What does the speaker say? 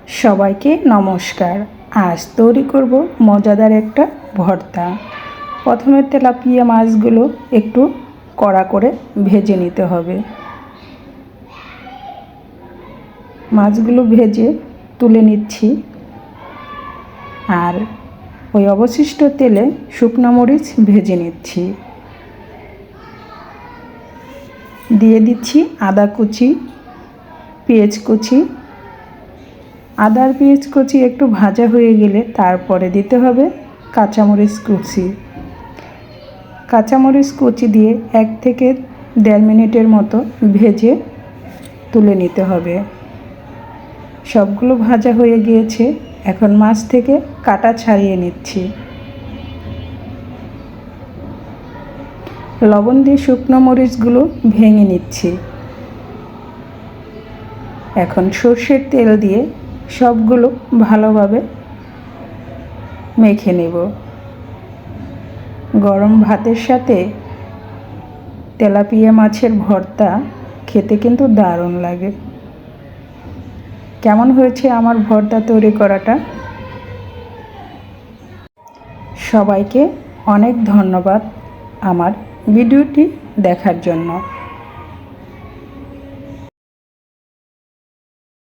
সবাইকে নমস্কার। আজ তৈরি করব মজাদার একটা ভর্তা। প্রথমে তেলাপিয়া মাছগুলো একটু কড়া করে ভেজে নিতে হবে। মাছগুলো ভেজে তুলে নিচ্ছি। আর ওই অবশিষ্ট তেলে শুকনো মরিচ ভেজে নিচ্ছি। দিয়ে দিচ্ছি আদা কুচি, পেঁয়াজ কুচি। আদা আর পেঁয়াজ কুচি একটু ভাজা হয়ে গেলে তারপরে দিতে হবে কাঁচামরিচ কুচি। কাঁচামরিচ কুচি দিয়ে 1 থেকে 1.5 মিনিটের মতো ভেজে তুলে নিতে হবে। সবগুলো ভাজা হয়ে গিয়েছে, এখন মাছ থেকে কাটা ছাড়িয়ে নিচ্ছি। লবণ দিয়ে শুকনো মরিচগুলো ভেঙে নিচ্ছি। এখন সর্ষের তেল দিয়ে সবগুলো ভালোভাবে মেখে নেব। গরম ভাতের সাথে তেলাপিয়া মাছের ভর্তা খেতে কিন্তু দারুণ লাগে। কেমন হয়েছে আমার ভর্তা তৈরি করাটা? সবাইকে অনেক ধন্যবাদ আমার ভিডিওটি দেখার জন্য।